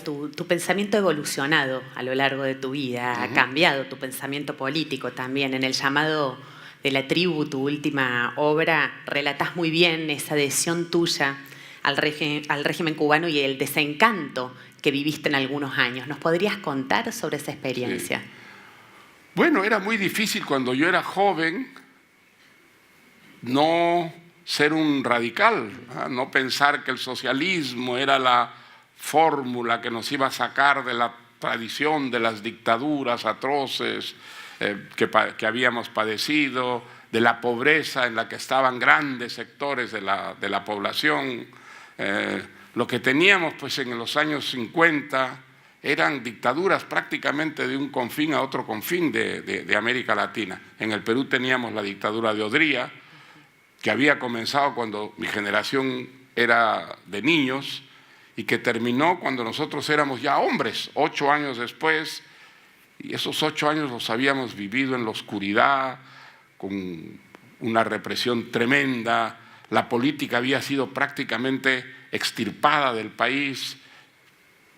tu pensamiento ha evolucionado a lo largo de tu vida, ha cambiado tu pensamiento político también. En El llamado de la tribu, tu última obra, relatás muy bien esa adhesión tuya al régimen cubano y el desencanto que viviste en algunos años. ¿Nos podrías contar sobre esa experiencia? Sí. Bueno, era muy difícil cuando yo era joven no ser un radical, no pensar que el socialismo era la fórmula que nos iba a sacar de la tradición de las dictaduras atroces que habíamos padecido, de la pobreza en la que estaban grandes sectores de la población. Lo que teníamos pues en los años 50 eran dictaduras prácticamente de un confín a otro confín de América Latina. En el Perú teníamos la dictadura de Odría, que había comenzado cuando mi generación era de niños y que terminó cuando nosotros éramos ya hombres, 8 años después, y esos 8 años los habíamos vivido en la oscuridad, con una represión tremenda. La política había sido prácticamente extirpada del país,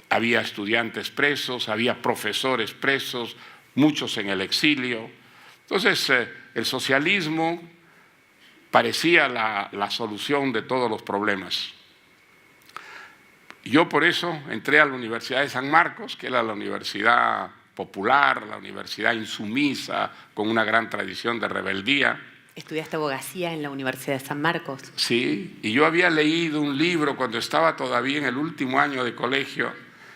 había estudiantes presos, había profesores presos, muchos en el exilio. Entonces, el socialismo parecía la solución de todos los problemas. Yo por eso entré a la Universidad de San Marcos, que era la universidad popular, la universidad insumisa, con una gran tradición de rebeldía. ¿Estudiaste abogacía en la Universidad de San Marcos? Sí, y yo había leído un libro cuando estaba todavía en el último año de colegio,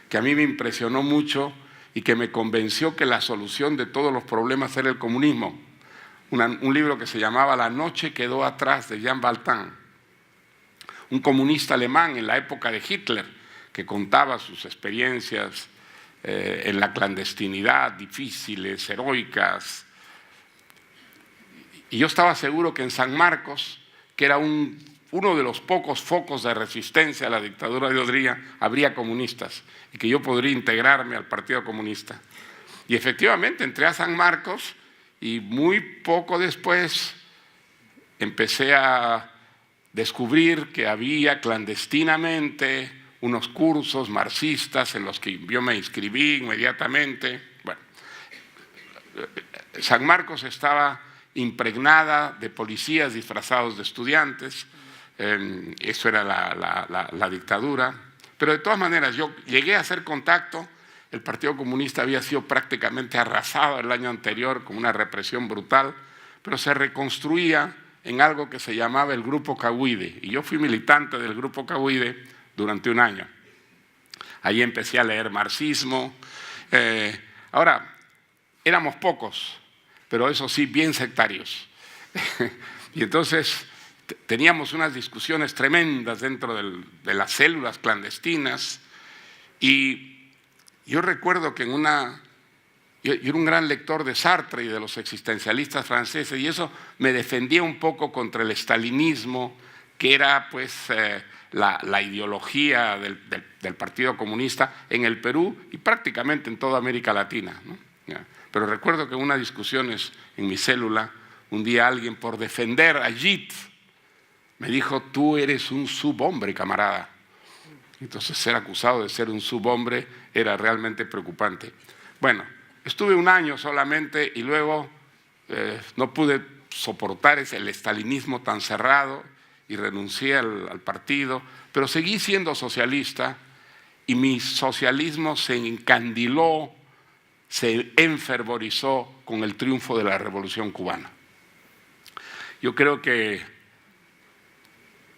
que a mí me impresionó mucho y que me convenció que la solución de todos los problemas era el comunismo. Un libro que se llamaba La noche quedó atrás, de Jean Valjean, un comunista alemán en la época de Hitler, que contaba sus experiencias en la clandestinidad, difíciles, heroicas. Y yo estaba seguro que en San Marcos, que era uno de los pocos focos de resistencia a la dictadura de Odría, habría comunistas y que yo podría integrarme al Partido Comunista. Y efectivamente entré a San Marcos y muy poco después empecé a descubrir que había clandestinamente unos cursos marxistas en los que yo me inscribí inmediatamente. Bueno, San Marcos estaba impregnada de policías disfrazados de estudiantes, eso era la dictadura, pero de todas maneras yo llegué a hacer contacto. El Partido Comunista había sido prácticamente arrasado el año anterior con una represión brutal, pero se reconstruía en algo que se llamaba el Grupo Cahuide, y yo fui militante del Grupo Cahuide durante un año. Ahí empecé a leer marxismo. Ahora, éramos pocos, pero eso sí, bien sectarios. Y entonces teníamos unas discusiones tremendas dentro de las células clandestinas, y yo recuerdo que yo era un gran lector de Sartre y de los existencialistas franceses, y eso me defendía un poco contra el estalinismo, que era pues la ideología del Partido Comunista en el Perú y prácticamente en toda América Latina, ¿no? Pero recuerdo que en unas discusiones en mi célula, un día alguien, por defender a Gide, me dijo: tú eres un subhombre, camarada. Entonces ser acusado de ser un subhombre era realmente preocupante. Bueno, estuve un año solamente y luego no pude soportar el estalinismo tan cerrado y renuncié al partido, pero seguí siendo socialista y mi socialismo se encandiló, se enfervorizó con el triunfo de la Revolución Cubana. Yo creo que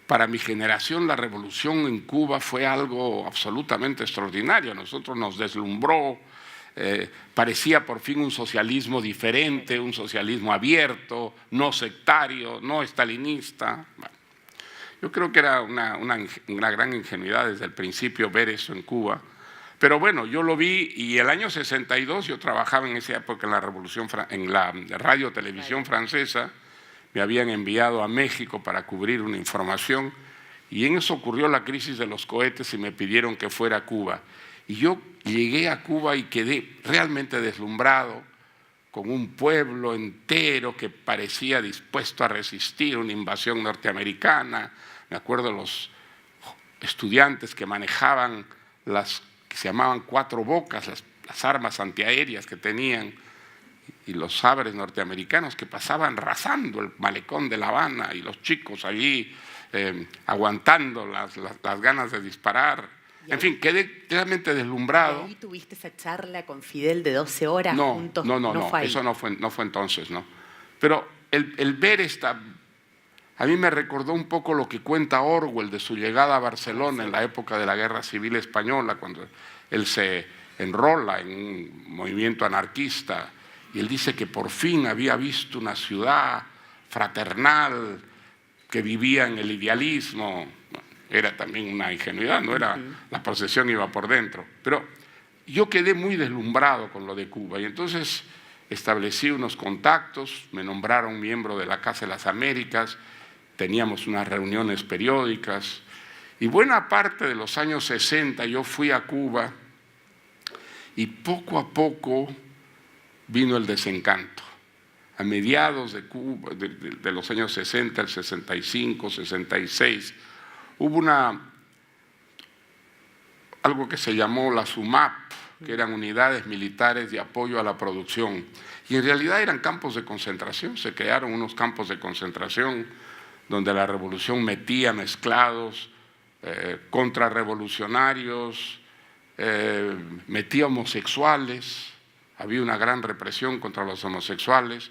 para mi generación la revolución en Cuba fue algo absolutamente extraordinario. A nosotros nos deslumbró, parecía por fin un socialismo diferente, un socialismo abierto, no sectario, no estalinista. Bueno, yo creo que era una gran ingenuidad desde el principio ver eso en Cuba. Pero bueno, yo lo vi, y el año 62 yo trabajaba en esa época en la radio-televisión francesa. Me habían enviado a México para cubrir una información, y en eso ocurrió la crisis de los cohetes y me pidieron que fuera a Cuba. Y yo llegué a Cuba y quedé realmente deslumbrado con un pueblo entero que parecía dispuesto a resistir una invasión norteamericana. Me acuerdo los estudiantes que manejaban las que se llamaban Cuatro Bocas, las armas antiaéreas que tenían, y los sabres norteamericanos que pasaban rasando el malecón de La Habana, y los chicos allí aguantando las ganas de disparar. En fin, quedé realmente deslumbrado. ¿Y ahí tuviste esa charla con Fidel de 12 horas juntos? No, fue ahí. Eso no fue entonces, ¿no? Pero el ver a mí me recordó un poco lo que cuenta Orwell de su llegada a Barcelona en la época de la Guerra Civil Española, cuando él se enrola en un movimiento anarquista, y él dice que por fin había visto una ciudad fraternal que vivía en el idealismo. Era también una ingenuidad, no era, la procesión iba por dentro. Pero yo quedé muy deslumbrado con lo de Cuba, y entonces establecí unos contactos, me nombraron miembro de la Casa de las Américas, teníamos unas reuniones periódicas, y buena parte de los años 60 yo fui a Cuba, y poco a poco vino el desencanto. A mediados de Cuba, de los años 60, el 65, 66, hubo algo que se llamó la SUMAP, que eran unidades militares de apoyo a la producción, y en realidad eran campos de concentración. Se crearon unos campos de concentración donde la revolución metía mezclados, contrarrevolucionarios, metía homosexuales, había una gran represión contra los homosexuales,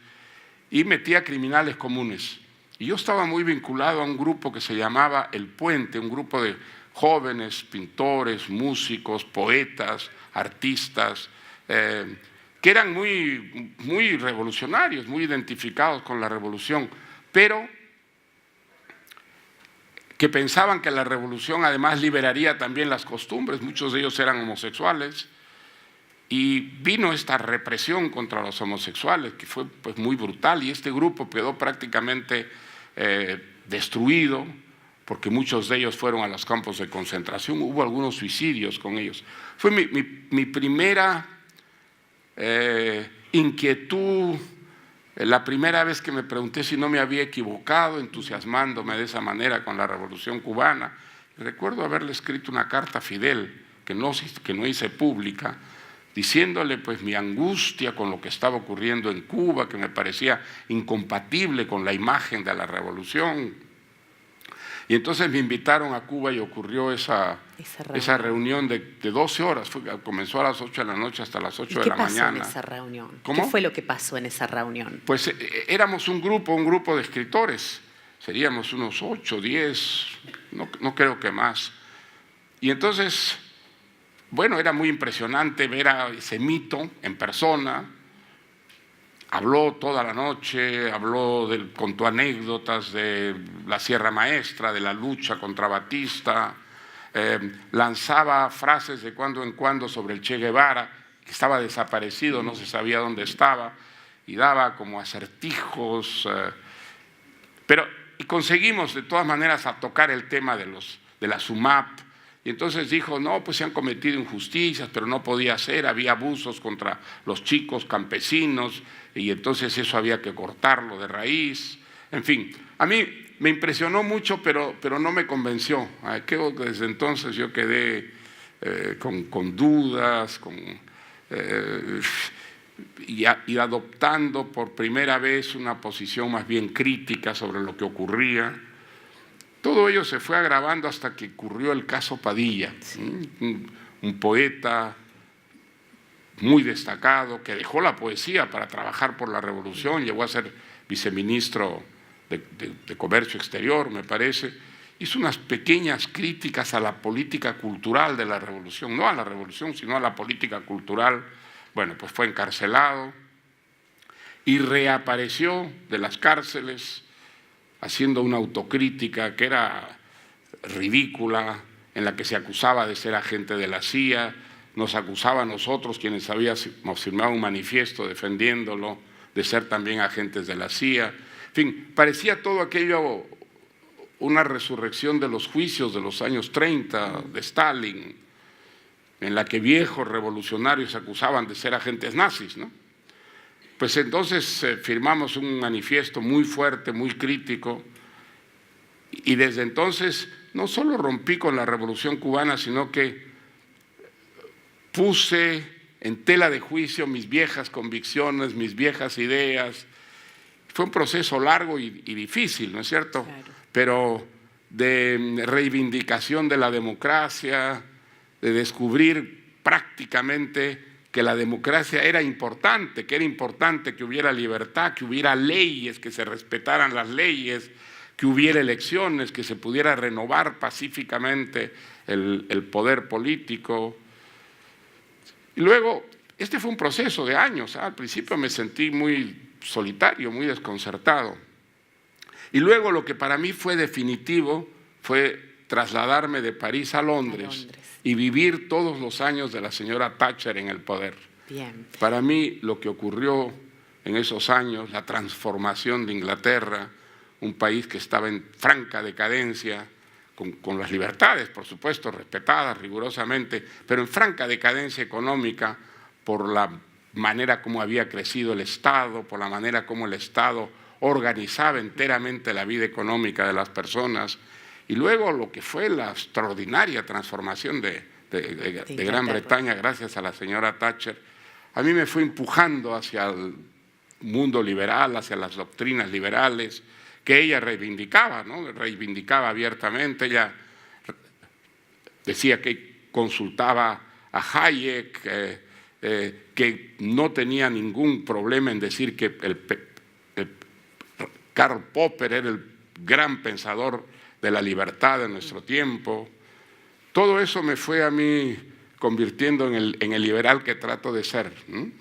y metía criminales comunes. Y yo estaba muy vinculado a un grupo que se llamaba El Puente, un grupo de jóvenes, pintores, músicos, poetas, artistas, que eran muy revolucionarios, muy identificados con la revolución, pero que pensaban que la revolución además liberaría también las costumbres. Muchos de ellos eran homosexuales, y vino esta represión contra los homosexuales, que fue pues muy brutal, y este grupo quedó prácticamente destruido, porque muchos de ellos fueron a los campos de concentración. Hubo algunos suicidios con ellos. Fue mi primera inquietud, la primera vez que me pregunté si no me había equivocado entusiasmándome de esa manera con la Revolución Cubana. Recuerdo haberle escrito una carta a Fidel, que no hice pública, diciéndole pues mi angustia con lo que estaba ocurriendo en Cuba, que me parecía incompatible con la imagen de la revolución. Y entonces me invitaron a Cuba y ocurrió esa reunión de 12 horas. Comenzó a las 8 de la noche hasta las 8 de la mañana. ¿Qué pasó en esa reunión? ¿Cómo? ¿Qué fue lo que pasó en esa reunión? Pues éramos un grupo de escritores. Seríamos unos 8, 10, no creo que más. Y entonces, bueno, era muy impresionante ver a ese mito en persona. Habló toda la noche, contó anécdotas de la Sierra Maestra, de la lucha contra Batista, lanzaba frases de cuando en cuando sobre el Che Guevara, que estaba desaparecido, no se sabía dónde estaba, y daba como acertijos, y conseguimos de todas maneras a tocar el tema de la SUMAP. Y entonces dijo, no, pues se han cometido injusticias, pero no podía ser, había abusos contra los chicos campesinos, y entonces eso había que cortarlo de raíz. En fin, a mí me impresionó mucho, pero no me convenció. Desde entonces yo quedé con dudas, y adoptando por primera vez una posición más bien crítica sobre lo que ocurría. Todo ello se fue agravando hasta que ocurrió el caso Padilla, un poeta muy destacado que dejó la poesía para trabajar por la revolución, llegó a ser viceministro de Comercio Exterior, me parece. Hizo unas pequeñas críticas a la política cultural de la revolución, no a la revolución, sino a la política cultural. Bueno, pues fue encarcelado y reapareció de las cárceles haciendo una autocrítica que era ridícula, en la que se acusaba de ser agente de la CIA, nos acusaba a nosotros, quienes habíamos firmado un manifiesto defendiéndolo, de ser también agentes de la CIA. En fin, parecía todo aquello una resurrección de los juicios de los años 30 de Stalin, en la que viejos revolucionarios acusaban de ser agentes nazis, ¿no? Pues entonces firmamos un manifiesto muy fuerte, muy crítico, y desde entonces no solo rompí con la Revolución Cubana, sino que puse en tela de juicio mis viejas convicciones, mis viejas ideas. Fue un proceso largo y difícil, ¿no es cierto? Claro. Pero de reivindicación de la democracia, de descubrir prácticamente que la democracia era importante, que era importante que hubiera libertad, que hubiera leyes, que se respetaran las leyes, que hubiera elecciones, que se pudiera renovar pacíficamente el poder político. Y luego, este fue un proceso de años. Al principio me sentí muy solitario, muy desconcertado. Y luego lo que para mí fue definitivo fue trasladarme de París a Londres y vivir todos los años de la señora Thatcher en el poder. Bien. Para mí lo que ocurrió en esos años, la transformación de Inglaterra, un país que estaba en franca decadencia, con las libertades, por supuesto, respetadas rigurosamente, pero en franca decadencia económica por la manera como había crecido el Estado, por la manera como el Estado organizaba enteramente la vida económica de las personas, y luego lo que fue la extraordinaria transformación de Gran Bretaña gracias a la señora Thatcher, a mí me fue empujando hacia el mundo liberal, hacia las doctrinas liberales que ella reivindicaba, ¿no? Reivindicaba abiertamente. Ella decía que consultaba a Hayek, que no tenía ningún problema en decir que Karl Popper era el gran pensador de la libertad de nuestro tiempo. Todo eso me fue a mí convirtiendo en el liberal que trato de ser, ¿no?